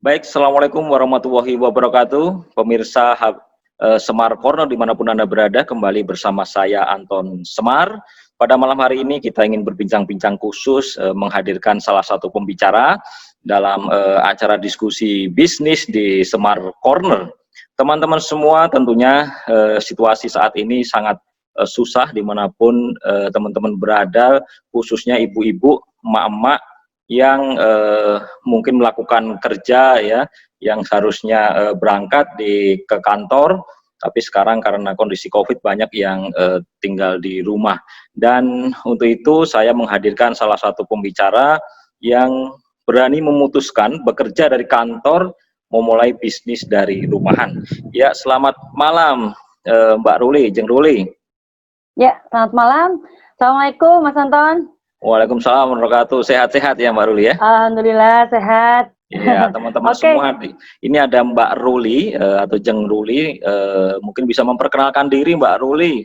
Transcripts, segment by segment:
Baik, Assalamualaikum warahmatullahi wabarakatuh. Pemirsa Semar Corner dimanapun Anda berada, kembali bersama saya Anton Semar. Pada malam hari ini kita ingin berbincang-bincang khusus menghadirkan salah satu pembicara dalam acara diskusi bisnis di Semar Corner. Teman-teman semua tentunya situasi saat ini sangat susah dimanapun teman-teman berada, khususnya ibu-ibu, emak-emak yang mungkin melakukan kerja ya, yang harusnya berangkat ke kantor, tapi sekarang karena kondisi COVID banyak yang tinggal di rumah. Dan untuk itu saya menghadirkan salah satu pembicara yang berani memutuskan bekerja dari kantor, memulai bisnis dari rumahan. Ya, selamat malam Mbak Ruli, Jeng Ruli. Ya, selamat malam. Assalamualaikum Mas Anton. Waalaikumsalam warahmatullahi wabarakatuh. Sehat-sehat ya Mbak Ruli ya? Alhamdulillah sehat. Ya, teman-teman semua, ini ada Mbak Ruli atau Jeng Ruli, mungkin bisa memperkenalkan diri Mbak Ruli.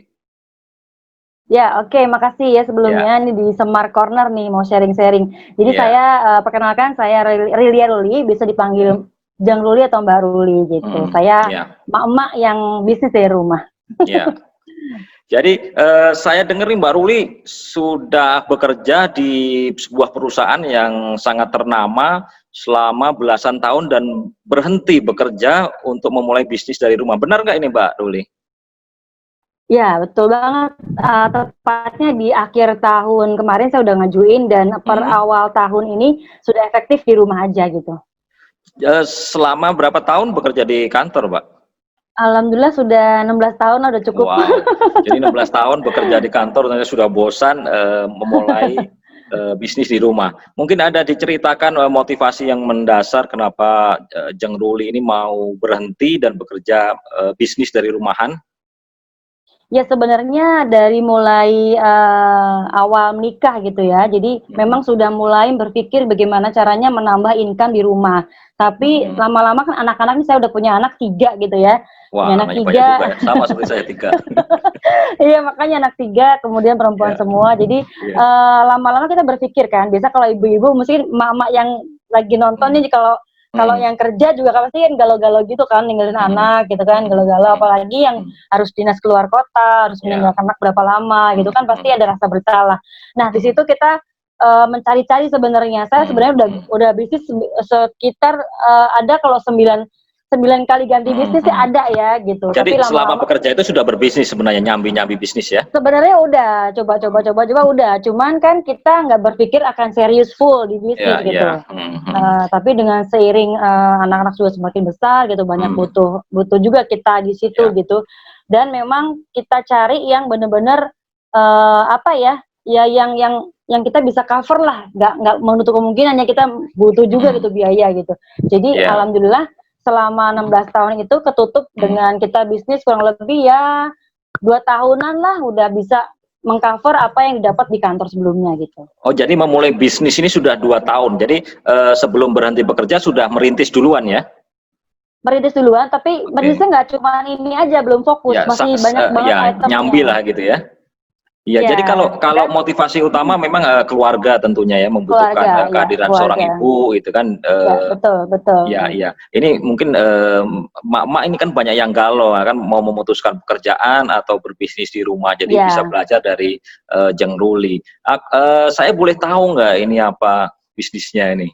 Ya, makasih ya sebelumnya. Ini di Semar Corner nih mau sharing-sharing. Jadi saya perkenalkan, saya Rilia Ruli, bisa dipanggil Jeng Ruli atau Mbak Ruli gitu. Saya emak-emak yang bisnis dari rumah. Ya. Jadi saya dengar nih Mbak Ruli sudah bekerja di sebuah perusahaan yang sangat ternama selama belasan tahun dan berhenti bekerja untuk memulai bisnis dari rumah. Benar nggak ini Mbak Ruli? Ya, betul banget. Tepatnya di akhir tahun kemarin saya udah ngajuin dan per awal tahun ini sudah efektif di rumah aja gitu. Selama berapa tahun bekerja di kantor, Mbak? Alhamdulillah sudah 16 tahun udah cukup. Wow. Jadi 16 tahun bekerja di kantor, ternyata sudah bosan memulai bisnis di rumah. Mungkin ada diceritakan motivasi yang mendasar kenapa Jeng Ruli ini mau berhenti dan bekerja bisnis dari rumahan? Ya sebenarnya dari mulai awal menikah gitu ya, jadi memang sudah mulai berpikir bagaimana caranya menambah income di rumah. Tapi lama-lama kan anak-anak ini saya udah punya anak 3 gitu ya. Wah, anak 3. Banyak juga ya. Sama seperti saya 3. Iya makanya anak 3, kemudian perempuan semua. Jadi lama-lama kita berpikir kan, biasa kalau ibu-ibu mungkin emak-emak yang lagi nonton nih kalau yang kerja juga pasti kan galau-galau gitu kan, ninggalin anak gitu kan, galau-galau, apalagi yang harus dinas keluar kota, harus meninggalkan anak berapa lama gitu kan, pasti ada rasa bersalah. Nah di situ kita mencari-cari sebenarnya. Saya sebenarnya udah bisnis sekitar ada kalau 9 kali ganti bisnis sih ada ya gitu. Jadi tapi selama bekerja itu sudah berbisnis sebenarnya, nyambi-nyambi bisnis ya? Sebenarnya udah coba udah, cuman kan kita nggak berpikir akan serius full di bisnis gitu. Tapi dengan seiring anak-anak sudah semakin besar gitu, banyak butuh juga kita di situ gitu. Dan memang kita cari yang benar-benar yang kita bisa cover lah, nggak menutup kemungkinannya kita butuh juga gitu biaya gitu. Jadi alhamdulillah selama 16 tahun itu ketutup dengan kita bisnis kurang lebih ya 2 tahunan lah udah bisa mengcover apa yang didapat di kantor sebelumnya gitu. Oh jadi memulai bisnis ini sudah 2 tahun, jadi sebelum berhenti bekerja sudah merintis duluan ya? Merintis duluan, tapi merintisnya nggak cuma ini aja, belum fokus, masih banyak banget itemnya. Nyambi lah gitu ya? Iya, jadi kalau motivasi utama memang keluarga tentunya ya, membutuhkan kehadiran seorang ibu itu kan. Betul. Iya. Ini mungkin mak-mak ini kan banyak yang galau kan, mau memutuskan pekerjaan atau berbisnis di rumah, jadi bisa belajar dari Jeng Ruli. Saya boleh tahu nggak ini apa bisnisnya ini?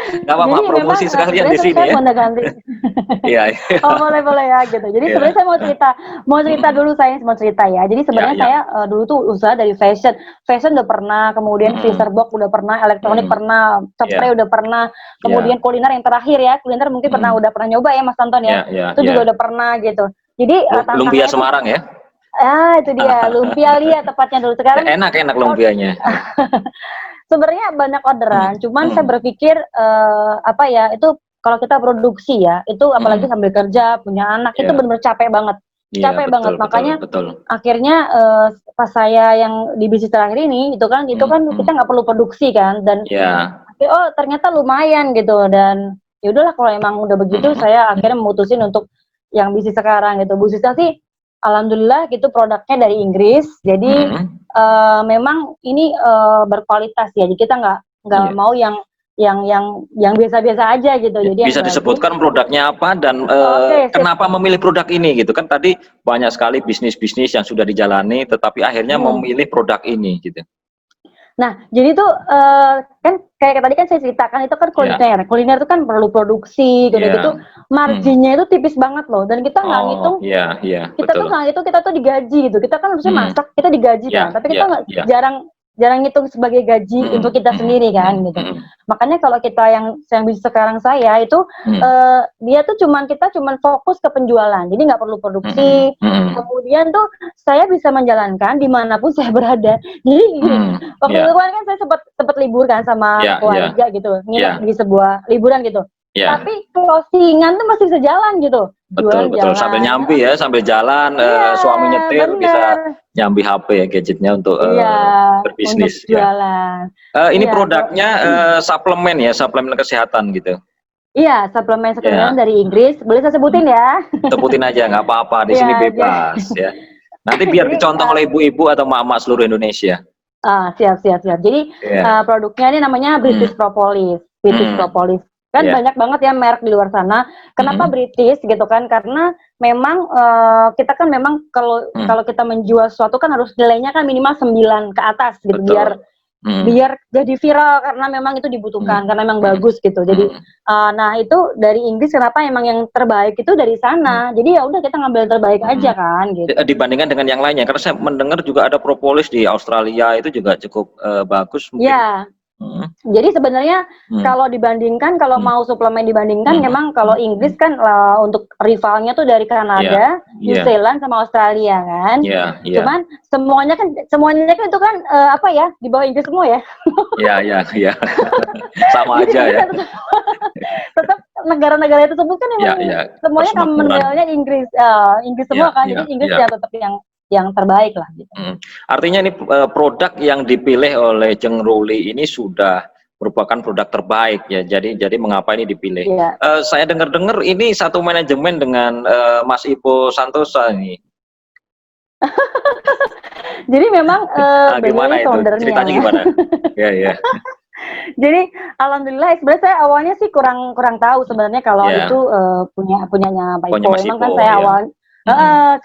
Nggak apa-apa, promosi sekalian di sini ya. Iya. Oh boleh ya gitu. Jadi sebenarnya saya mau cerita dulu, saya mau cerita ya. Jadi sebenarnya saya dulu tuh usaha dari fashion udah pernah, kemudian freezer box udah pernah, elektronik pernah, spray udah pernah, kemudian kuliner yang terakhir ya, kuliner mungkin udah pernah nyoba ya Mas Anton ya. Itu juga udah pernah gitu. Jadi lumpia Semarang ya. Itu dia, lumpia Lia tepatnya dulu. Sekarang enak lumpianya. Sebenarnya banyak orderan, cuman saya berpikir itu kalau kita produksi ya, itu apalagi sambil kerja, punya anak, itu benar-benar capek banget. Makanya akhirnya pas saya yang di bisnis terakhir ini, itu kan kita nggak perlu produksi kan, dan ternyata lumayan gitu, dan ya udahlah kalau emang udah begitu, saya akhirnya memutusin untuk yang bisnis sekarang gitu. Bisnisnya sih alhamdulillah gitu, produknya dari Inggris, jadi memang ini berkualitas ya, jadi kita nggak mau yang yang biasa-biasa aja gitu. Jadi bisa disebutkan produknya apa dan kenapa memilih produk ini gitu kan, tadi banyak sekali bisnis-bisnis yang sudah dijalani tetapi akhirnya memilih produk ini gitu. Nah, jadi tuh kan kayak tadi kan saya ceritakan itu kan kuliner. Kuliner itu kan perlu produksi gitu-gitu. Marginnya itu tipis banget loh, dan kita nggak ngitung. Kita tuh nggak ngitung, kita tuh digaji gitu. Kita kan harusnya masak, kita digaji kan. Tapi kita jarang ngitung sebagai gaji untuk kita sendiri kan gitu. Makanya kalau kita yang bisnis sekarang saya itu dia tuh kita cuman fokus ke penjualan. Jadi nggak perlu produksi. Kemudian tuh saya bisa menjalankan dimanapun saya berada. Jadi waktu itu kan saya sempat libur kan sama keluarga gitu, nginep di sebuah liburan gitu. Tapi closingan tuh masih bisa jalan gitu. Betul, sambil nyambi ya, sambil jalan, suami nyetir bisa nyambi HP ya, gadgetnya untuk berbisnis. Untuk jualan. Ini produknya suplemen ya, suplemen kesehatan gitu. Iya, suplemen dari Inggris. Boleh saya sebutin ya? Sebutin aja, nggak apa-apa. Di sini bebas ya. Nanti biar dicontoh oleh ibu-ibu atau mak-mak seluruh Indonesia. Siap. Jadi produknya ini namanya British Propolis. British Propolis. Kan banyak banget ya merek di luar sana. Kenapa British gitu kan? Karena memang kita kan memang kalau kita menjual sesuatu kan harus nilainya kan minimal 9 ke atas gitu. Biar jadi viral, karena memang itu dibutuhkan, karena memang bagus gitu. Jadi nah itu dari Inggris, kenapa emang yang terbaik itu dari sana. Jadi ya udah kita ngambil yang terbaik aja kan gitu. Dibandingkan dengan yang lainnya, karena saya mendengar juga ada propolis di Australia itu juga cukup bagus mungkin. Iya. Jadi sebenarnya kalau dibandingkan, kalau mau suplemen dibandingkan, memang kalau Inggris kan untuk rivalnya tuh dari Kanada, New Zealand sama Australia kan. Cuman semuanya kan itu kan di bawah Inggris semua ya. Iya. Sama aja ya. Tetap negara-negara tersebut kan emang semuanya commonwealth-nya Inggris semua kan. Jadi Inggris ya tetap yang terbaik lah gitu. Artinya ini produk yang dipilih oleh Jeng Ruli ini sudah merupakan produk terbaik ya. Jadi mengapa ini dipilih? Saya dengar-dengar ini satu manajemen dengan Mas Ipo Santosa ini. Jadi memang gimana itu? Ceritanya gimana? Ya. Jadi alhamdulillah sebenarnya saya awalnya sih kurang tahu sebenarnya kalau itu punyanya Pak Ipo. Memang kan saya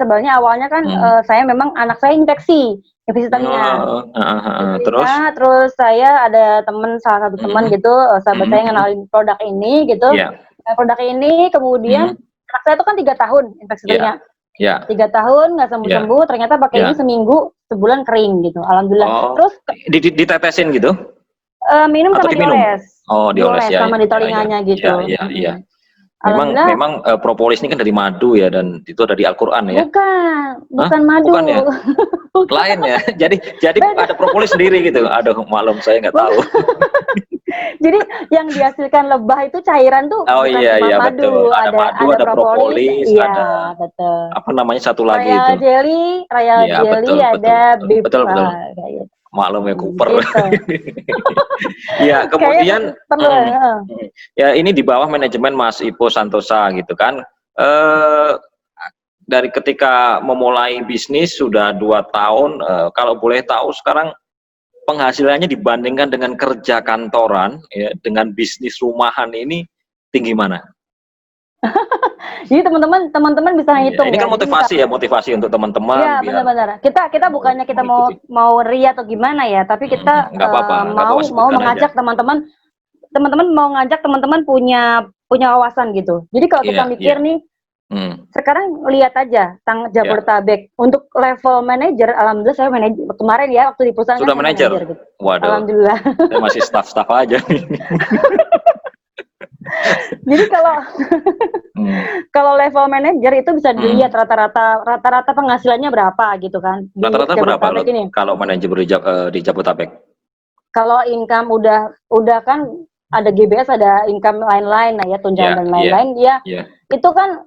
sebenarnya awalnya kan saya memang anak saya infeksi tengah. Terus saya ada salah satu teman gitu, sahabat saya ngenalin produk ini gitu. Produk ini kemudian anak saya itu kan 3 tahun infeksi telinga. 3 tahun nggak sembuh-sembuh, ternyata pakai ini seminggu, sebulan kering gitu. Alhamdulillah. Terus ditetesin gitu? Minum sama dioles. Dioles ya. Sama di telinganya gitu. Iya. Memang propolis ini kan dari madu ya, dan itu dari Al-Qur'an ya. Bukan madu. Bukan ya? Lain ya. Jadi ada propolis sendiri gitu. Aduh, maklum saya nggak tahu. Jadi yang dihasilkan lebah itu cairan tuh bukan cuma madu. Betul. Ada madu, ada propolis, ada betul. Apa namanya satu lagi Royal itu? Jelly, ada beef. Betul. Maklum ya, Cooper. Ya, kemudian ya ini di bawah manajemen Mas Ipo Santosa gitu kan. Dari ketika memulai bisnis sudah 2 tahun, kalau boleh tahu sekarang penghasilannya dibandingkan dengan kerja kantoran ya, dengan bisnis rumahan ini tinggi mana? Jadi teman-teman bisa hitung. Ini kan motivasi untuk teman-teman. Iya, benar-benar. Kita bukannya kita mau ria atau gimana ya, tapi kita mau mengajak teman-teman mau ngajak teman-teman punya wawasan gitu. Jadi kalau kita mikir nih, sekarang lihat aja Jabodetabek untuk level manajer, alhamdulillah saya manajer kemarin ya waktu di perusahaan sudah manajer gitu. Waduh. Alhamdulillah. Saya masih staff aja. Jadi kalau level manajer itu bisa dilihat rata-rata penghasilannya berapa gitu kan. Rata-rata berapa kalau manajer di Jabodetabek? Kalau income udah kan ada GBS, ada income lain-lain ya, tunjangan dan lain-lain itu kan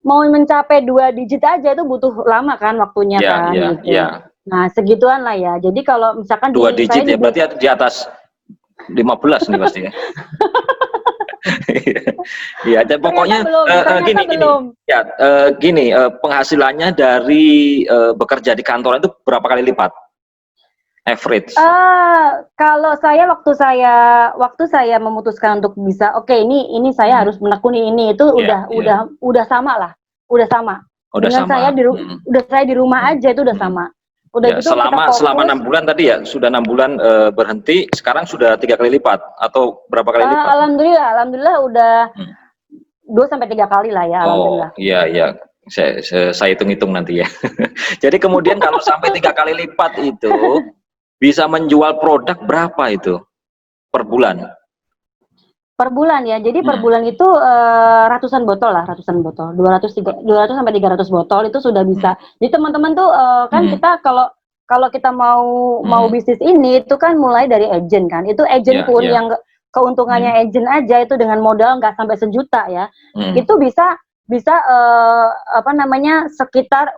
mau mencapai 2 digit aja itu butuh lama kan waktunya kan. Nah, segituan lah ya. Jadi kalau misalkan 2 digit ya, berarti di atas 15 nih pasti ya. Ya, dan pokoknya gini, penghasilannya dari bekerja di kantor itu berapa kali lipat? average? Kalau waktu saya memutuskan untuk bisa, oke, ini saya harus menekuni ini, itu udah sama lah, udah sama. Udah Dengan sama. saya di rumah aja itu udah sama. Udah Ya, gitu kita selama fokus. 6 bulan tadi ya, sudah 6 bulan berhenti, sekarang sudah 3 kali lipat atau berapa kali lipat? Alhamdulillah udah 2 sampai 3 kali lah ya, alhamdulillah. Oh iya. Saya hitung-hitung nanti ya. Jadi kemudian kalau sampai 3 kali lipat itu bisa menjual produk berapa itu per bulan? Per bulan ya. Jadi per bulan itu ratusan botol, 200 sampai 300 botol itu sudah bisa. Jadi teman-teman tuh kan kita kalau kita mau bisnis ini itu kan mulai dari agent kan. Itu agent pun yang keuntungannya agent aja itu dengan modal nggak sampai 1 juta ya. Itu bisa sekitar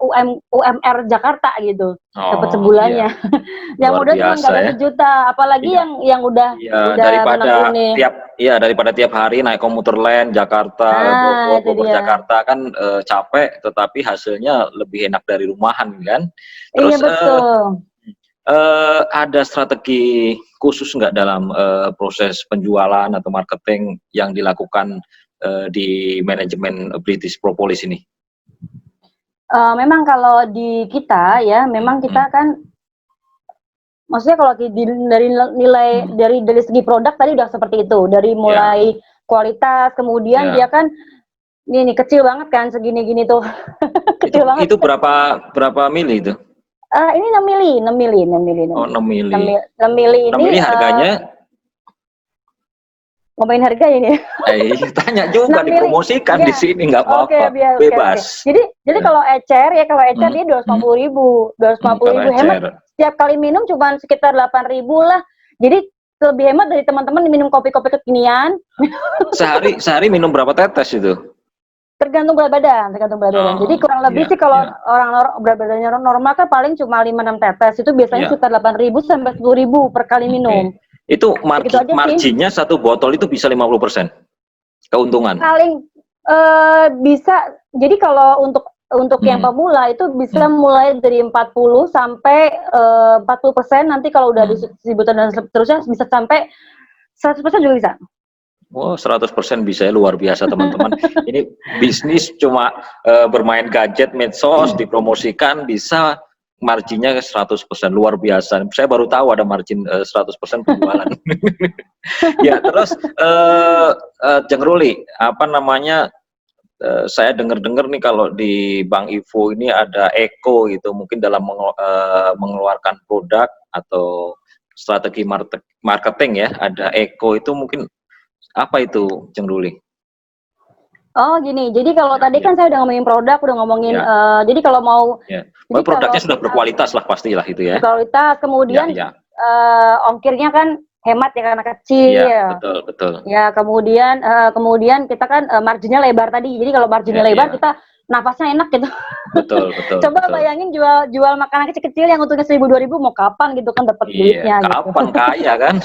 UMR Jakarta gitu, dapat sebulannya. Yang modal cuma nggak ada 1 juta, apalagi yang udah daripada tiap hari naik komuter lain Jakarta, Bogor Jakarta kan capek, tetapi hasilnya lebih enak dari rumahan kan. Terus iya, betul. ada strategi khusus nggak dalam proses penjualan atau marketing yang dilakukan di manajemen British Propolis ini? Memang kalau di kita ya, memang kita kan, maksudnya kalau dari nilai dari segi produk tadi udah seperti itu, dari mulai kualitas, kemudian dia kan ini kecil banget kan, segini-gini tuh. Kecil banget. Itu berapa mili itu? Ini 6 mili. Oh, 6 mili. 6 mili ini. 6 mili harganya? Ngomongin harga ini. Tanya juga, dipromosikan di sini nggak apa-apa, bebas. Jadi kalau ecer dia 250.000, hemat. Setiap kali minum cuma sekitar 8.000 lah. Jadi lebih hemat dari teman-teman minum kopi-kopi kekinian. Sehari minum berapa tetes itu? Tergantung berat badan. Jadi kurang lebih sih kalau orang berat badannya normal kan paling cuma 5-6 tetes. Itu biasanya sekitar 8.000 sampai 10.000 per kali minum. Itu marginnya satu botol itu bisa 50% keuntungan. Paling bisa. Jadi kalau untuk yang pemula itu bisa mulai dari 40 sampai 40%. Nanti kalau udah distributor dan seterusnya bisa sampai 100% juga bisa. Oh, 100% bisa ya, luar biasa teman-teman. Ini bisnis cuma bermain gadget, medsos, dipromosikan bisa marginnya 100%, luar biasa. Saya baru tahu ada margin 100% penjualan. Ya, terus Jeng Ruli, saya dengar-dengar nih kalau di Bank Ivo ini ada Eko gitu, mungkin dalam mengeluarkan produk atau strategi marketing ya, ada Eko itu mungkin apa itu, Jeng Ruli? Oh gini, jadi kalau tadi kan saya udah ngomongin produk, udah ngomongin, jadi kalau mau, produknya sudah berkualitas lah pastilah itu ya. Berkualitas, kemudian ongkirnya kan hemat ya karena kecil. Iya, betul. Ya kemudian kita kan marginnya lebar tadi, jadi kalau marginnya lebar kita nafasnya enak gitu. Betul. Coba bayangin jual makanan kecil-kecil yang untungnya 1.000-2.000 mau kapan gitu kan dapat duitnya. Kapan gitu. Kaya kan?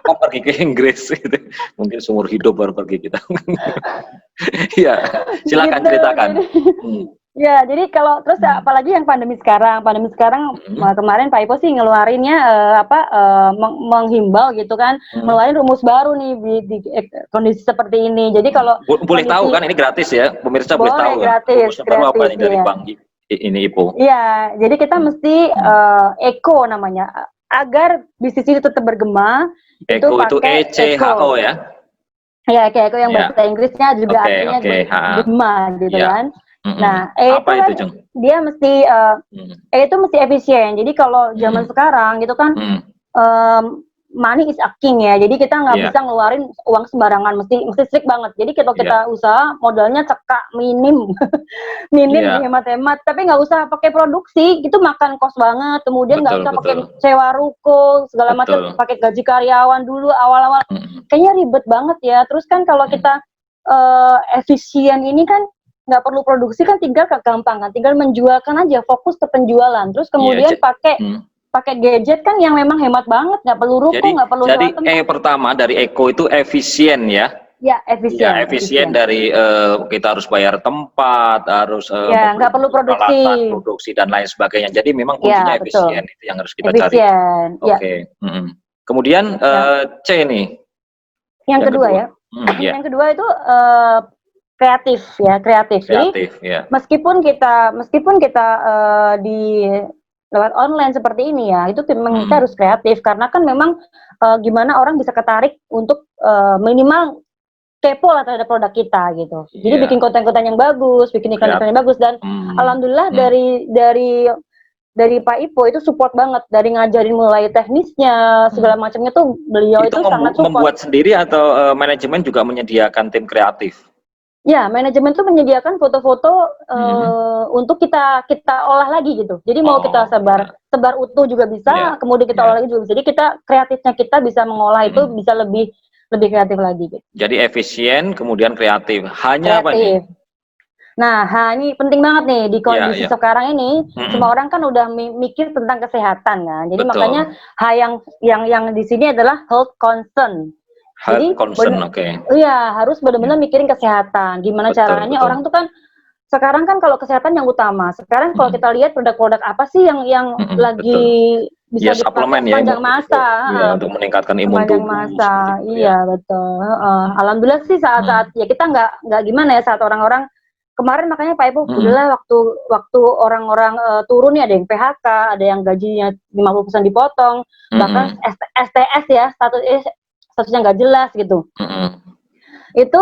Kapan pergi ke Inggris gitu. Mungkin seumur hidup baru pergi kita. Iya, silakan gitu, ceritakan. Ya, jadi kalau terus apalagi yang pandemi sekarang kemarin Pak Ipo sih ngeluarinnya menghimbau gitu kan, ngeluarin rumus baru nih di kondisi seperti ini. Jadi kalau boleh tahu kan ini gratis ya, pemirsa boleh tahu gratis, rumusnya baru apa nih dari Bank ini Ipo? Iya, jadi kita mesti Eko namanya agar bisnis ini tetap bergema. Eko itu ECHO ya? Ya, Eko yang bahasa Inggrisnya juga artinya bergema gitu kan. Nah, apa itu, kan dia mesti itu mesti efisien. Jadi kalau zaman sekarang gitu kan money is a king ya. Jadi kita nggak bisa ngeluarin uang sembarangan, mesti strict banget. Jadi kalau kita usaha modalnya cekak minim hemat-hemat, tapi nggak usah pakai produksi, itu makan kos banget. Kemudian nggak usah pakai sewa ruko segala macam, pakai gaji karyawan dulu awal-awal. Kayaknya ribet banget ya. Terus kan kalau kita efisien ini kan nggak perlu produksi kan, tinggal kegampangan, tinggal menjualkan aja, fokus ke penjualan. Terus kemudian pakai gadget kan yang memang hemat banget, nggak perlu ruko, nggak perlu jadi pertama dari Eko itu efisien ya. Ya, efisien. Ya, efisien dari kita harus bayar tempat, harus Ya, nggak perlu produksi. peralatan, produksi dan lain sebagainya. Jadi memang kuncinya Ya, betul. efisien itu yang harus kita cari. Efisien. Ya. Oke. Kemudian C nih. Yang kedua ya. Ya. Yang kedua itu kreatif ya, kreatif. Kreatif, jadi ya. meskipun kita di lewat online seperti ini ya, itu memang kita harus kreatif karena kan memang gimana orang bisa ketarik untuk minimal kepo lah terhadap produk kita gitu. Jadi bikin konten-konten yang bagus, bikin iklan-iklan yang bagus, dan alhamdulillah dari Pak Ipo itu support banget, dari ngajarin mulai teknisnya segala macamnya tuh beliau itu sangat support. Membuat sendiri atau manajemen juga menyediakan tim kreatif? Ya, manajemen tuh menyediakan foto-foto untuk kita olah lagi gitu. Jadi mau kita sebar utuh juga bisa, kemudian kita olah lagi juga bisa. Jadi kita kreatifnya kita bisa mengolah itu bisa lebih kreatif lagi gitu. Jadi efisien kemudian kreatif. Hanya apa nih? Nah, ini penting banget nih di kondisi sekarang ini. Semua orang kan udah mikir tentang kesehatan kan. Jadi makanya yang di sini adalah health concern. Jadi iya, harus benar-benar mikirin kesehatan. Gimana caranya orang tuh kan sekarang kan kalau kesehatan yang utama. Sekarang kalau kita lihat produk-produk apa sih yang lagi bisa dipakai sepanjang masa untuk meningkatkan imun tubuh. Masa. Iya, betul. Alhamdulillah sih saat-saat ya kita nggak gimana ya, saat orang-orang kemarin makanya Pak Ibu udahlah waktu orang-orang turun nih, ada yang PHK, ada yang gajinya 50% dipotong, bahkan STS ya, statusnya nggak jelas gitu. Itu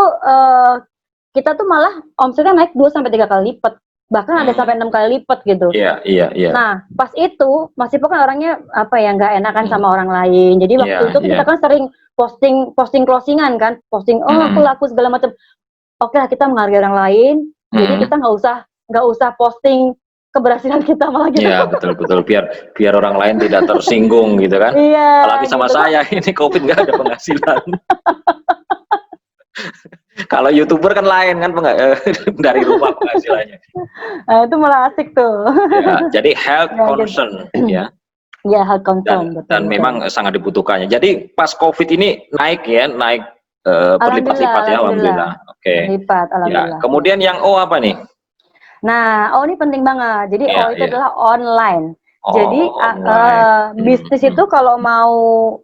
kita tuh malah omsetnya naik 2-3 kali lipat, bahkan ada sampai 6 kali lipat gitu. Iya. Nah, pas itu Mas Ipo kan orangnya apa ya, nggak enakan sama orang lain. Jadi waktu itu kita kan sering posting closingan kan, aku laku segala macam. Oke lah, kita menghargai orang lain. Jadi kita nggak usah posting keberhasilan kita malah gitu. Iya, betul. Biar orang lain tidak tersinggung gitu kan. Iya. Apalagi sama gitu saya ini COVID nggak ada penghasilan. Kalau YouTuber kan lain kan, dari rumah penghasilannya. Itu malah asik tuh. Ya, jadi health concern ya. Ya, health concern. Dan memang sangat dibutuhkannya. Jadi pas COVID ini naik berlipat-lipat ya, alhamdulillah. Oke. Lipat, alhamdulillah. Ya. Kemudian yang O apa nih? Nah, ini penting banget. Jadi itu adalah online. Jadi bisnis itu kalau mau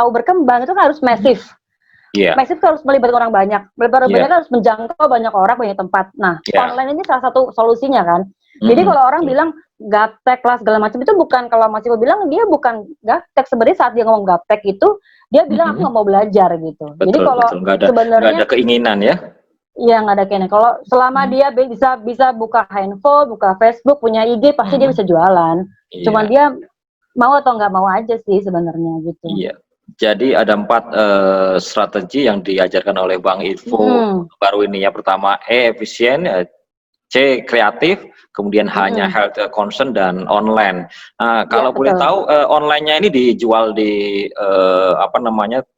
berkembang itu kan harus masif. Masif itu harus melibatkan orang banyak. Melibatkan orang banyak harus menjangkau banyak orang, banyak tempat. Nah, online ini salah satu solusinya kan. Jadi kalau orang bilang gaptek lah segala macam, itu bukan, kalau Mas Ipo bilang dia bukan gaptek, sebenarnya saat dia ngomong gaptek itu dia bilang aku nggak mau belajar gitu. Jadi kalau sebenarnya nggak ada keinginan ya. Iya, nggak ada keinginan. Kalau selama dia bisa buka handphone, buka Facebook, punya IG, pasti dia bisa jualan. Cuman dia mau atau nggak mau aja sih sebenarnya gitu. Iya. Jadi ada 4 strategi yang diajarkan oleh Bang Ivo baru ini ya. Pertama efisien, C kreatif, kemudian hanya health concern, dan online. Nah, kalau boleh tahu online-nya ini dijual di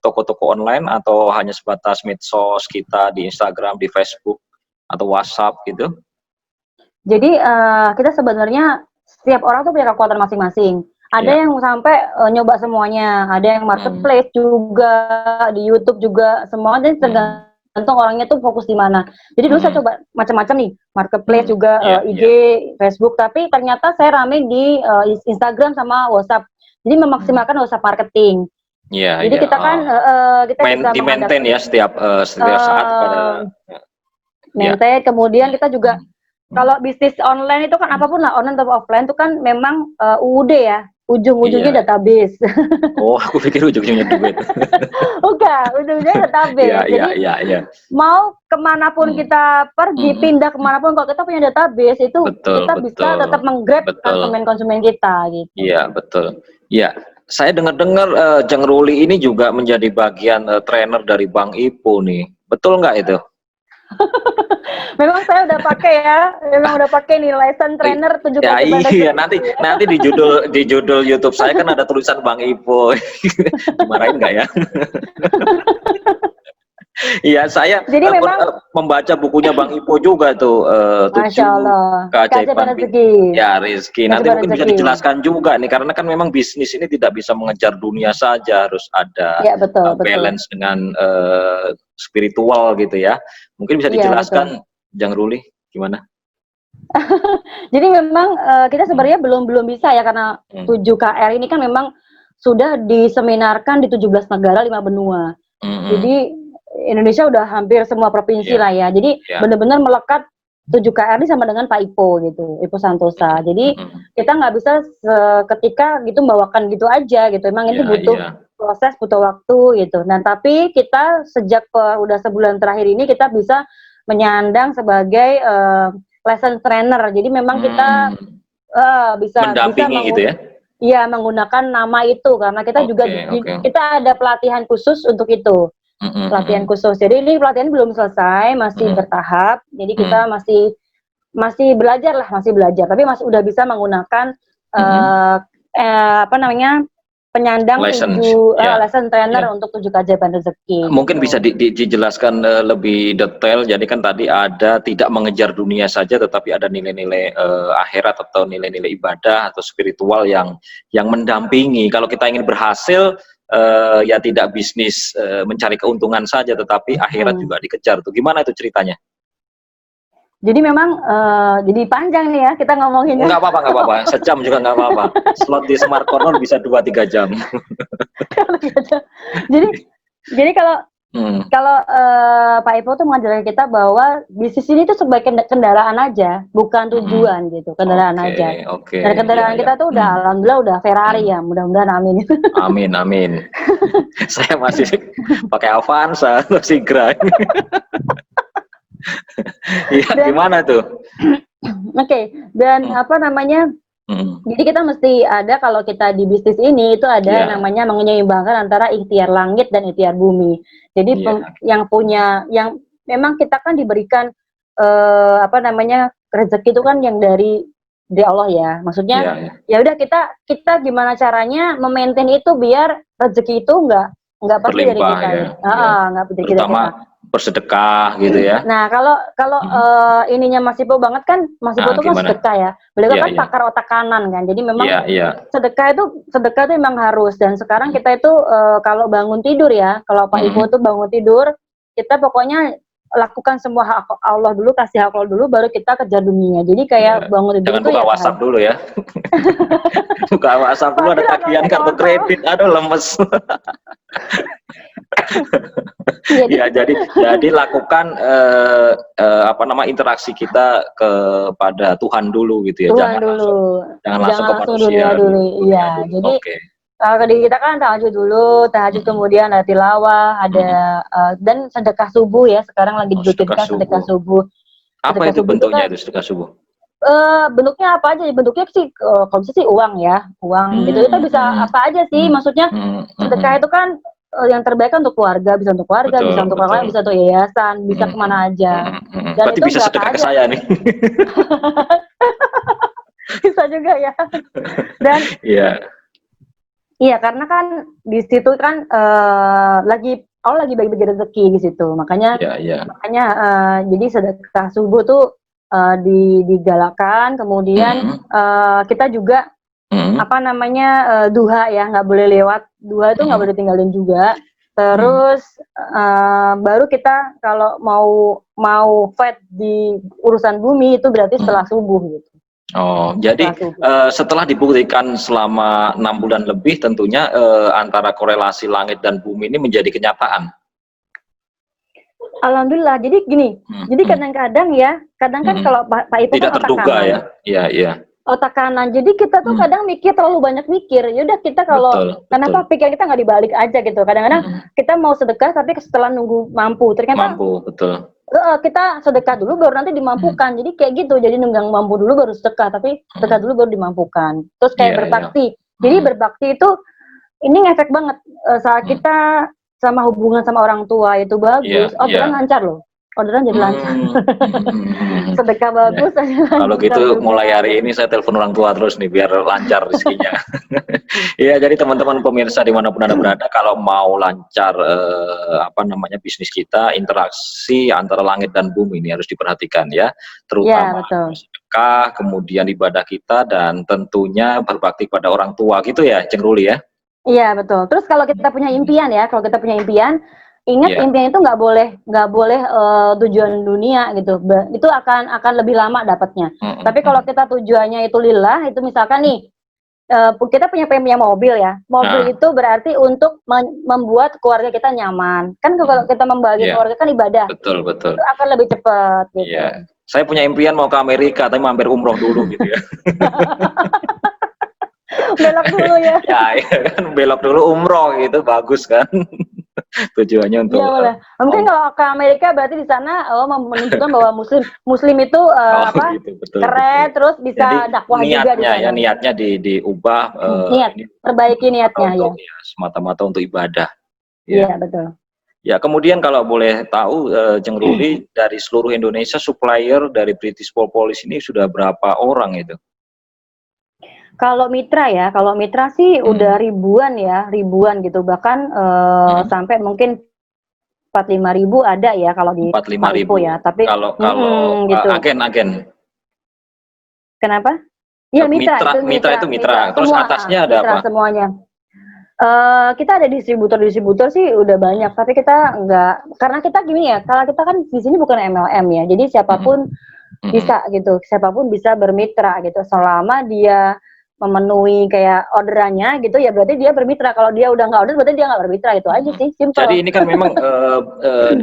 toko-toko online atau hanya sebatas medsos kita di Instagram, di Facebook atau WhatsApp gitu? Jadi kita sebenarnya setiap orang tuh punya kekuatan masing-masing. Ada yang sampai nyoba semuanya, ada yang marketplace juga, di YouTube juga, semuanya tergantung orangnya tuh fokus di mana. Jadi dulu saya coba macam-macam nih, marketplace juga, IG, Facebook, tapi ternyata saya rame di Instagram sama WhatsApp. Jadi memaksimalkan WhatsApp marketing. Jadi kita kan kita bisa di-maintain ya setiap saat pada maintain. Kemudian kita juga kalau bisnis online itu kan apapun lah, online atau offline itu kan memang UUD ya. Ujung-ujungnya database. Oh, aku pikir ujung-ujungnya duit. Bukan, ujung-ujungnya database. Jadi mau kemanapun kita pergi, pindah kemanapun, kalau kita punya database itu kita bisa tetap menggrab konsumen-konsumen kita gitu. Iya, betul. Iya, saya dengar-dengar Jeng Ruli ini juga menjadi bagian trainer dari Bang Ipo nih. Betul nggak itu? Memang saya udah pakai ya, memang udah pakai nih license trainer 7 Iya, nanti di judul YouTube saya kan ada tulisan Bang Ipo. Dimarahin nggak ya? Iya, saya membaca bukunya Bang Ipo juga tuh. Masya Allah. Keajaiban rezeki. Ya, rezeki. Nanti mungkin bisa dijelaskan juga nih, karena kan memang bisnis ini tidak bisa mengejar dunia saja, harus ada balance dengan spiritual gitu ya. Mungkin bisa Iya, dijelaskan, betul. Jang Ruli, gimana? Jadi memang kita sebenarnya belum bisa ya, karena Hmm. 7KR ini kan memang sudah diseminarkan di 17 negara 5 benua. Hmm. Jadi Indonesia udah hampir semua provinsi Iya, lah ya. Jadi iya. benar-benar melekat 7KR ini sama dengan Pak Ipo gitu, Ipo Santosa. Jadi kita nggak bisa seketika gitu membawakan gitu aja gitu. Emang itu Iya, butuh iya. proses, butuh waktu gitu. Nah, tapi kita sejak udah sebulan terakhir ini kita bisa menyandang sebagai lesson trainer. Jadi memang kita bisa Mendampingi gitu ya? iya, menggunakan nama itu karena kita juga Oke, oke. kita ada pelatihan khusus untuk itu. Pelatihan khusus. Jadi ini pelatihan belum selesai, masih bertahap. Jadi kita masih belajar lah, masih belajar. Tapi masih udah bisa menggunakan apa namanya, penyandang lesson trainer untuk 7 keajaiban rezeki. Mungkin gitu. bisa dijelaskan lebih detail. Jadi kan tadi ada tidak mengejar dunia saja, tetapi ada nilai-nilai akhirat atau nilai-nilai ibadah atau spiritual yang mendampingi. Kalau kita ingin berhasil, ya tidak bisnis mencari keuntungan saja, tetapi akhirat juga dikejar. Tuh gimana itu ceritanya? Jadi memang jadi panjang nih ya kita ngomonginnya. Nggak apa-apa, nggak apa-apa. Sejam juga nggak apa-apa. Slot di Smart Corner bisa 2-3 jam. jadi kalau Pak Ipo tuh mengajarkan kita bahwa bisnis ini tuh sebagai kendaraan aja, bukan tujuan gitu, kendaraan aja. Dan kendaraan kita tuh udah alhamdulillah udah Ferrari ya, mudah-mudahan amin. Amin, amin. Saya masih pakai Avanza atau Sigra. Iya, gimana tuh? Oke, dan apa namanya? Jadi kita mesti ada, kalau kita di bisnis ini itu ada namanya menyeimbangkan antara ikhtiar langit dan ikhtiar bumi. Jadi yang memang kita kan diberikan apa namanya, rezeki itu kan yang dari Allah ya. Maksudnya ya udah kita gimana caranya memaintain itu biar rezeki itu nggak pasti dari kita ya. Nggak dari kita. Bersedekah gitu ya. Nah, kalau ininya Mas Ipo banget kan, Mas Ipo itu kan sedekah ya. Beliau kan pakar otak kanan kan. Jadi memang sedekah itu memang harus. Dan sekarang kita itu kalau bangun tidur ya, kalau Pak Ipo itu bangun tidur, kita pokoknya lakukan semua hak Allah dulu, kasih hak Allah dulu, baru kita kejar dunia. Jadi kayak bangun tidur. Jangan buka WhatsApp dulu ya. Buka WhatsApp dulu, ada tagihan kartu kredit, aduh lemes. Ya, jadi lakukan apa nama interaksi kita kepada Tuhan dulu gitu ya. Tuhan dulu. Jangan langsung ke manusia dunia dulu. Iya. Jadi kalau di kita kan tahajud dulu, kemudian ada tilawah, ada dan sedekah subuh ya. Sekarang lagi didukirkan sedekah subuh. Apa itu bentuknya itu sedekah subuh? Bentuknya apa aja? Bentuknya sih kalau bisa sih uang ya, uang gitu. Itu bisa apa aja sih? Maksudnya sedekah itu kan yang terbaik kan untuk keluarga, bisa untuk keluarga, bisa untuk orang lain, bisa untuk yayasan, bisa kemana aja. Dan berarti itu bisa sedekah ke saya nih. Bisa juga ya. Dan iya, karena kan di situ kan Allah lagi bagi-bagi rezeki di situ. Makanya jadi sedekah subuh tuh digalakkan. Kemudian kita juga apa namanya duha ya, nggak boleh lewat. Duha itu nggak boleh tinggalin juga. Terus baru kita kalau mau fight di urusan bumi itu berarti setelah subuh gitu. Oh, jadi setelah dibuktikan selama 6 bulan lebih, tentunya antara korelasi langit dan bumi ini menjadi kenyataan. Alhamdulillah. Jadi gini, jadi kadang-kadang ya, kadang kan kalau Pak Ipo tidak kan terduga ya, iya. Otak kanan. Jadi kita tuh kadang terlalu banyak mikir. Yaudah kita kalau kenapa pikiran kita nggak dibalik aja gitu. Kadang-kadang kita mau sedekah tapi setelah nunggu mampu. Ternyata kita sedekah dulu baru nanti dimampukan. Jadi kayak gitu. Jadi nunggang mampu dulu baru sedekah, tapi sedekah dulu baru dimampukan. Terus kayak berbakti. Jadi berbakti itu ini ngefek banget saat kita sama hubungan sama orang tua itu bagus. Orderan lancar loh. Orderan jadi lancar. Sedekah bagus. Kalau gitu mulai hari ini saya telepon orang tua terus nih biar lancar rezekinya. Iya, jadi teman-teman pemirsa dimanapun Anda berada, kalau mau lancar apa namanya bisnis kita, interaksi antara langit dan bumi ini harus diperhatikan ya, terutama sedekah, kemudian ibadah kita, dan tentunya berbakti pada orang tua gitu ya, Ceng Ruli ya. Iya betul. Terus kalau kita punya impian ya, ingat Iya. impian itu nggak boleh tujuan dunia gitu. Itu akan lebih lama dapatnya. Tapi kalau kita tujuannya itu lillah, itu misalkan nih kita punya mobil ya. Mobil Nah, itu berarti untuk membuat keluarga kita nyaman. Kan kalau kita membagi iya, keluarga kan ibadah. betul, betul. Itu akan lebih cepat gitu. Iya. Saya punya impian mau ke Amerika, tapi mampir umroh dulu gitu ya. Belok dulu ya. Ya kan belok dulu umroh gitu, bagus kan. Tujuannya Iya untuk boleh. Mungkin kalau ke Amerika berarti di sana menunjukkan bahwa Muslim itu gitu, betul, betul. keren, terus Jadi bisa dakwah juga di niatnya ya, sana. niatnya diubah Niat, ini perbaiki niatnya ya. untuk ya, semata-mata untuk ibadah. Ya. Iya betul. Ya, kemudian kalau boleh tahu, Jeng Ruli, dari seluruh Indonesia supplier dari British Propolis ini sudah berapa orang itu? Kalau mitra sih udah ribuan gitu. Bahkan sampai mungkin 45.000 ada ya kalau di 45.000. Palipo ya. Tapi Kalau kalau gitu. agen-agen, Kenapa? Iya mitra itu mitra. Terus semua atasnya ada mitra apa? semuanya. Kita ada distributor sih udah banyak, tapi kita nggak, karena kita gini ya, kalau kita kan di sini bukan MLM ya, jadi siapapun bisa gitu, siapapun bisa bermitra gitu, selama dia memenuhi kayak orderannya gitu ya berarti dia bermitra. Kalau dia udah nggak order berarti dia nggak bermitra, itu aja sih, Jadi simple. ini kan memang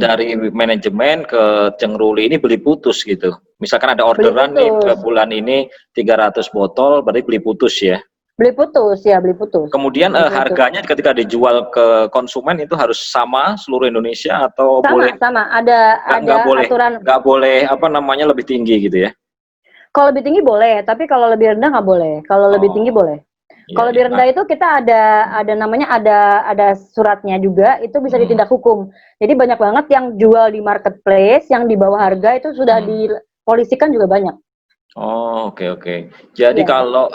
dari manajemen ke Jeng Ruli ini beli putus gitu. Misalkan ada Beli orderan nih putus, bulan ini 300 botol, berarti beli putus ya. beli putus ya, beli putus, Kemudian beli putus. harganya ketika dijual ke konsumen itu harus sama seluruh Indonesia atau boleh Sama ada aturan. nggak boleh apa namanya lebih tinggi gitu ya? Kalau lebih tinggi boleh, tapi kalau lebih rendah nggak boleh. Kalau lebih tinggi boleh. Iya, Kalau iya. lebih rendah itu kita ada namanya ada suratnya juga, itu bisa ditindak hukum. Jadi banyak banget yang jual di marketplace yang di bawah harga itu sudah dipolisikan juga banyak. Oh, oke, oke. Jadi Iya. kalau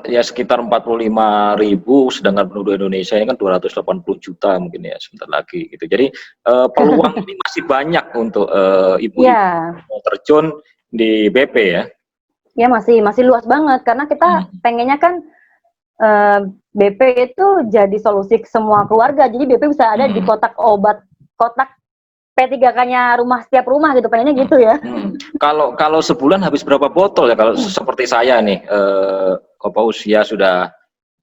ya sekitar 45.000, sedangkan penduduk Indonesia ini kan 280 juta mungkin ya sebentar lagi gitu. Jadi peluang ini masih banyak untuk ibu-ibu Iya. mau terjun di BP ya. Ya masih luas banget karena kita pengennya kan BP itu jadi solusi ke semua keluarga. Jadi BP bisa ada di kotak obat, kotak P3K-nya setiap rumah gitu, pengennya gitu ya. Kalau sebulan habis berapa botol ya kalau seperti saya nih, apa usia sudah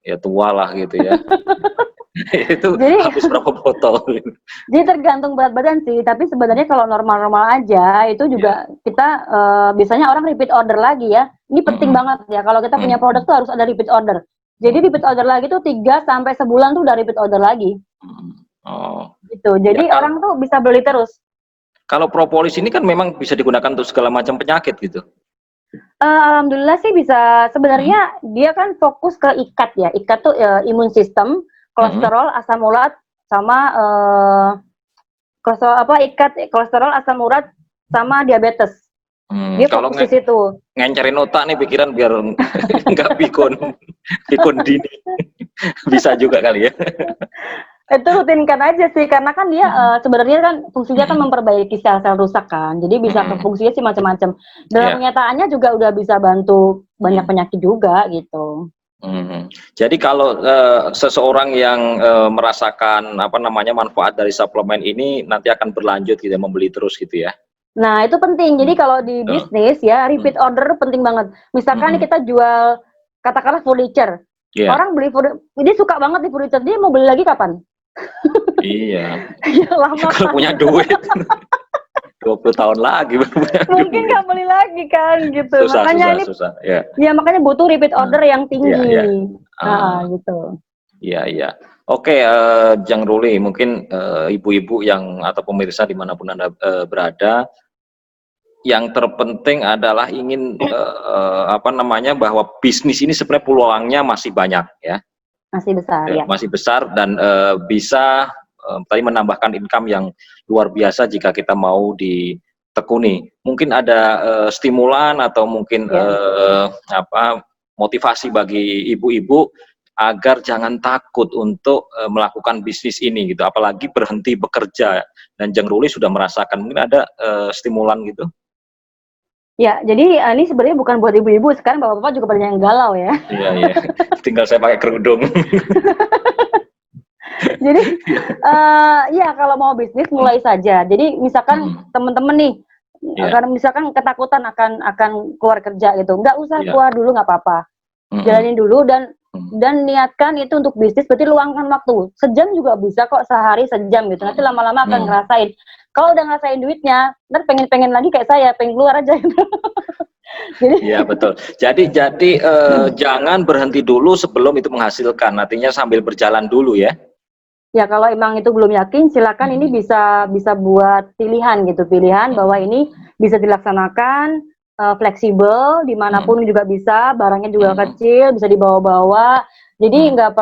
ya tua lah gitu ya. Itu Jadi habis berapa botol? Jadi tergantung berat badan sih, tapi sebenarnya kalau normal-normal aja itu juga kita biasanya orang repeat order lagi ya. Ini penting banget ya, kalau kita punya produk tuh harus ada repeat order. Jadi repeat order lagi tuh 3 sampai sebulan tuh udah repeat order lagi. Oh. Gitu. Jadi Ya, orang tuh bisa beli terus. kalau propolis ini kan memang bisa digunakan untuk segala macam penyakit gitu. Alhamdulillah sih bisa. Sebenarnya dia kan fokus ke ikat ya. Ikat tuh imun sistem, kolesterol, asam urat, sama kolesterol, asam urat, sama diabetes. Dia Kalau fokus di situ. ngencerin otak nih pikiran biar nggak pikun dini. Bisa juga kali ya. Itu rutinkan aja sih, karena kan dia sebenarnya kan fungsinya kan memperbaiki sel-sel rusak kan, jadi bisa fungsinya sih macam-macam. Dalam kenyataannya juga udah bisa bantu banyak penyakit juga gitu. Jadi kalau seseorang yang merasakan apa namanya manfaat dari suplemen ini nanti akan berlanjut gitu ya, membeli terus gitu ya. Nah itu penting. Jadi kalau di bisnis ya repeat order penting banget. Misalkan kita jual katakanlah furniture, orang beli dia suka banget di furniture, dia mau beli lagi kapan? Iya. Ya, lama kalau punya duit 20 tahun lagi mungkin nggak beli lagi kan gitu. Susah, makanya susah, ini ya makanya butuh repeat order yang tinggi. Gitu. Iya. Oke, Jang Ruli, mungkin ibu-ibu yang atau pemirsa dimanapun Anda berada, yang terpenting adalah ingin apa namanya, bahwa bisnis ini sebenarnya peluangnya masih banyak ya. Masih besar ya. Masih besar dan bisa tadi menambahkan income yang luar biasa jika kita mau ditekuni. Mungkin ada stimulan atau mungkin apa motivasi bagi ibu-ibu agar jangan takut untuk melakukan bisnis ini gitu, apalagi berhenti bekerja. Dan Jeng Ruli sudah merasakan, mungkin ada stimulan gitu. Ya, jadi ini sebenarnya bukan buat ibu-ibu, sekarang bapak-bapak juga banyak yang galau ya. Iya. Tinggal saya pakai kerudung. Jadi ya kalau mau bisnis mulai saja. Jadi misalkan teman-teman nih, karena misalkan ketakutan akan keluar kerja gitu, nggak usah keluar dulu, nggak apa-apa. Jalanin dulu dan niatkan itu untuk bisnis, berarti luangkan waktu. Sejam juga bisa kok, sehari sejam gitu. Nanti lama-lama akan ngerasain. Kalau udah ngerasain duitnya, nanti pengen lagi kayak saya, pengen keluar aja gitu. Iya betul. Jadi jangan berhenti dulu sebelum itu menghasilkan. Artinya sambil berjalan dulu ya. Ya kalau emang itu belum yakin, silakan ini bisa buat pilihan gitu, pilihan bahwa ini bisa dilaksanakan, fleksibel, dimanapun juga bisa, barangnya juga kecil, bisa dibawa-bawa, jadi nggak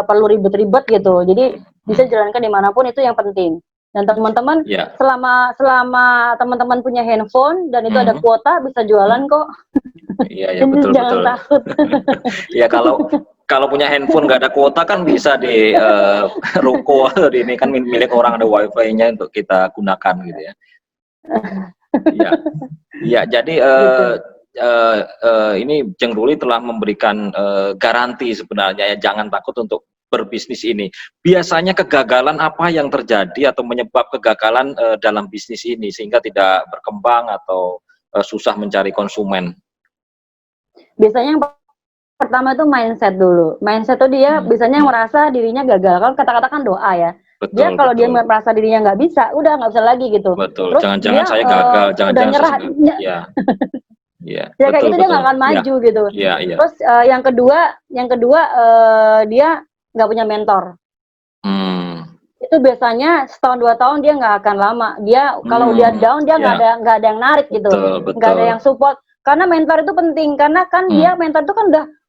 perlu ribet-ribet gitu, jadi bisa dijalankan dimanapun, itu yang penting. Dan teman-teman selama teman-teman punya handphone dan itu ada kuota, bisa jualan kok. Iya betul Jangan takut. Ya kalau punya handphone nggak ada kuota kan bisa di ruko atau di ini kan milik orang, ada wifi-nya untuk kita gunakan gitu ya. Iya, iya. Jadi ini Jeng Ruli telah memberikan garansi sebenarnya ya, jangan takut untuk berbisnis ini. Biasanya kegagalan apa yang terjadi atau menyebab kegagalan dalam bisnis ini sehingga tidak berkembang atau susah mencari konsumen? Biasanya yang pertama itu mindset dulu. Mindset tuh dia biasanya merasa dirinya gagal. Kalau kata-kata kan doa ya. Betul, dia kalau dia merasa dirinya nggak bisa, udah nggak bisa lagi gitu. Betul. Terus Jangan-jangan saya gagal, jangan-jangan nyerah. Ya. Ya, ya kayak gitu dia nggak akan maju gitu. Terus yang kedua dia nggak punya mentor. Itu biasanya setahun 2 tahun dia nggak akan lama. Dia kalau dia down dia nggak ada yang narik gitu, nggak ada yang support. Karena mentor itu penting, karena kan dia mentor itu kan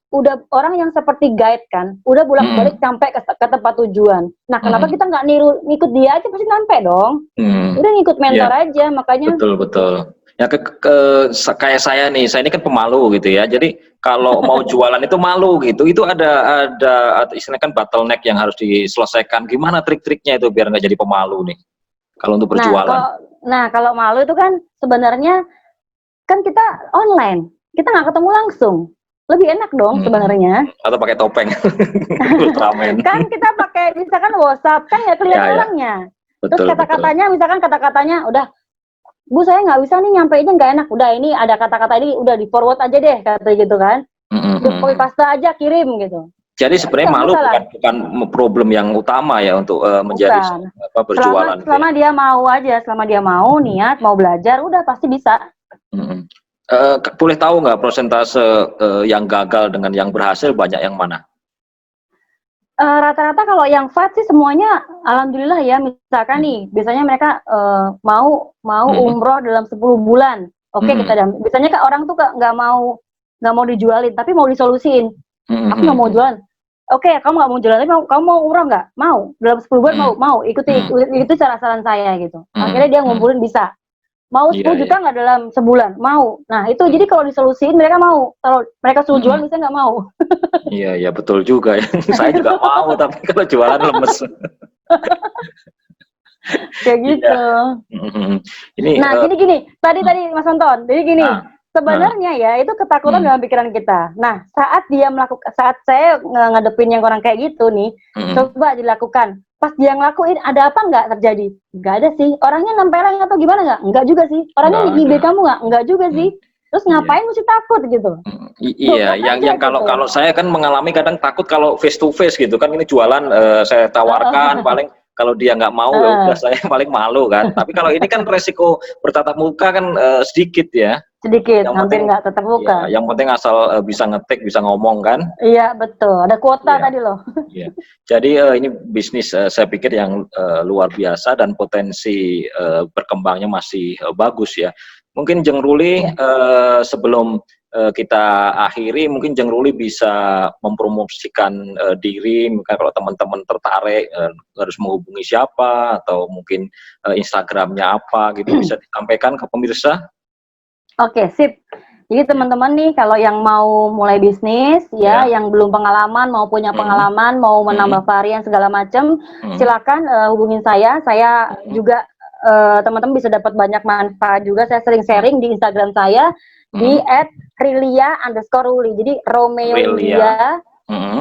udah orang yang seperti guide kan, udah bolak-balik sampai ke tempat tujuan. Nah, kenapa kita nggak ngikut dia aja, pasti nyampe dong. Udah ngikut mentor aja, makanya. Betul. Ya kayak saya nih, saya ini kan pemalu gitu ya. Jadi kalau mau jualan itu malu gitu. Itu ada istilahnya kan bottleneck yang harus diselesaikan. Gimana trik-triknya itu biar nggak jadi pemalu nih? Kalau untuk berjualan. Kalau malu itu kan sebenarnya kan kita online, kita nggak ketemu langsung. Lebih enak dong sebenarnya. Atau pakai topeng. Ultraman. Kan kita pakai misalkan WhatsApp, kan ya kelihatan orangnya. Terus kata-katanya udah, Bu saya nggak bisa nih nyampeinnya, nggak enak. Udah ini ada kata-kata ini udah di forward aja deh, kata gitu kan. Copy paste aja kirim gitu. Jadi sebenarnya malu bukan problem yang utama ya untuk menjadi berjualan. Selama dia mau aja, selama dia mau niat, mau belajar, udah pasti bisa. Boleh tahu nggak persentase yang gagal dengan yang berhasil banyak yang mana? Rata-rata kalau yang fight sih semuanya alhamdulillah ya. Misalkan nih biasanya mereka mau umroh dalam 10 bulan. Oke, kita biasanya kan orang tuh nggak mau dijualin tapi mau disolusiin. Aku nggak mau jualan. Oke, kamu nggak mau jualan, tapi kamu mau umroh nggak? Mau. Dalam 10 bulan mau. Itu cara saran saya gitu. Akhirnya dia ngumpulin bisa. Mau 10 juta nggak dalam sebulan? Mau. Nah itu jadi kalau disolusiin mereka mau. Kalau mereka suruh jualan bisa nggak mau. Iya betul juga ya. Saya juga mau tapi kalau jualan lemes. Kayak gitu. Jadi gini. Tadi Mas Anton. Jadi gini. Sebenarnya ya itu ketakutan dalam pikiran kita. Nah saat saya ngadepin yang orang kayak gitu nih, coba dilakukan. Pas dia ngelakuin, ada apa nggak terjadi? Nggak ada sih. Orangnya nempelin atau gimana nggak? Nggak juga sih. Orangnya ngibir kamu nggak? Nggak juga sih. Terus ngapain mesti takut gitu? Iya, yang kalau saya kan mengalami kadang takut kalau face to face gitu kan, ini jualan saya tawarkan paling kalau dia nggak mau ya udah saya paling malu kan. Tapi kalau ini kan resiko bertatap muka kan sedikit ya. Sedikit, hampir nggak tatap muka. Ya, yang penting asal bisa ngetik, bisa ngomong kan. Iya betul, ada kuota tadi loh. Iya. Jadi ini bisnis saya pikir yang luar biasa dan potensi berkembangnya masih bagus ya. Mungkin Jeng Ruli sebelum kita akhiri, mungkin Jeng Ruli bisa mempromosikan diri, mungkin kalau teman-teman tertarik harus menghubungi siapa atau mungkin Instagramnya apa gitu, bisa disampaikan ke pemirsa. Oke, sip. Jadi teman-teman nih kalau yang mau mulai bisnis yang belum pengalaman, mau punya pengalaman, mau menambah varian segala macam, silakan hubungin saya. Saya juga teman-teman bisa dapat banyak manfaat juga. Saya sering sharing di Instagram saya di @rilia_ruli. Jadi Romeo India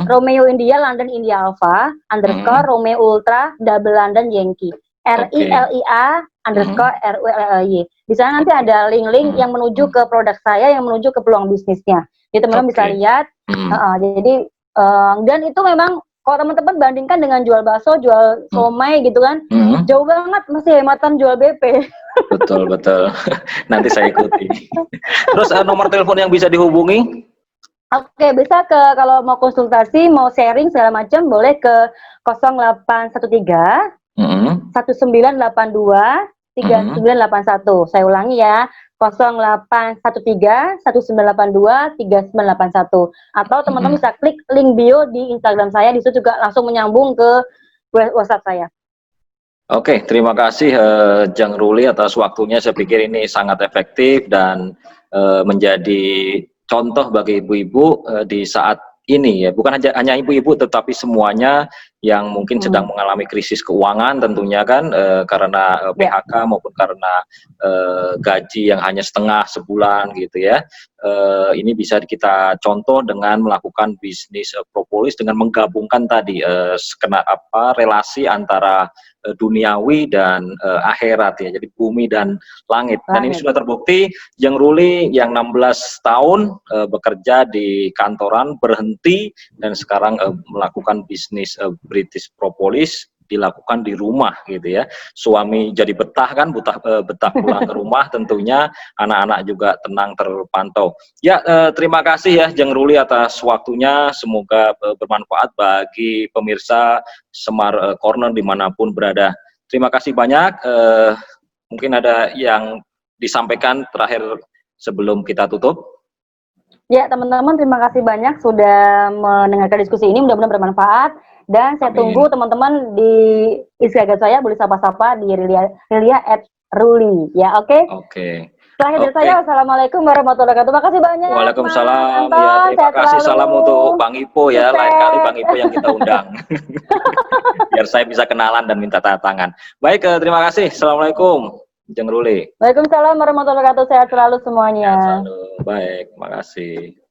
Romeo India London India Alpha underscore Romeo Ultra double London Yankee RILIA underscore RULLY. Di sana nanti ada link-link yang menuju ke produk saya, yang menuju ke peluang bisnisnya. Jadi teman-teman bisa lihat. Jadi dan itu memang kalau teman-teman bandingkan dengan jual bakso, jual somai gitu kan, jauh banget, masih hematan jual BP. Betul. Nanti saya ikuti. Terus nomor telepon yang bisa dihubungi? Oke, bisa kalau mau konsultasi, mau sharing segala macam, boleh ke 0813 1982 3981. Saya ulangi ya, 0813 1982 3981. Atau teman-teman bisa klik link bio di Instagram saya, di situ juga langsung menyambung ke WhatsApp saya. Oke, terima kasih Jang Ruli atas waktunya. Saya pikir ini sangat efektif dan menjadi contoh bagi ibu-ibu di saat ini ya, bukan hanya ibu-ibu tetapi semuanya yang mungkin sedang mengalami krisis keuangan tentunya kan, karena PHK maupun karena gaji yang hanya setengah sebulan gitu ya. Ini bisa kita contoh dengan melakukan bisnis propolis dengan menggabungkan tadi relasi antara duniawi dan akhirat ya, jadi bumi dan langit. Dan ini sudah terbukti. Jang Ruli yang 16 tahun bekerja di kantoran berhenti dan sekarang melakukan bisnis British Propolis dilakukan di rumah gitu ya. Suami jadi betah kan, betah pulang ke rumah tentunya, anak-anak juga tenang terpantau. Ya, terima kasih ya Jang Ruli atas waktunya, semoga bermanfaat bagi pemirsa Semar Corner dimanapun berada. Terima kasih banyak, mungkin ada yang disampaikan terakhir sebelum kita tutup. Ya teman-teman, terima kasih banyak sudah mendengarkan diskusi ini, mudah-mudahan bermanfaat. Dan saya tunggu teman-teman di Instagram saya, boleh sapa-sapa di Rilia@ruli ya, oke? Terakhir dari saya, wassalamualaikum warahmatullahi wabarakatuh. Terima kasih banyak. Waalaikumsalam. Ya, terima kasih. Salam untuk Bang Ipo ya. Lain kali Bang Ipo yang kita undang. Biar saya bisa kenalan dan minta tanda tangan. Baik, terima kasih. Assalamualaikum, Jang Ruli. Waalaikumsalam warahmatullahi wabarakatuh. Sehat selalu semuanya. Sehat selalu. Baik, terima kasih.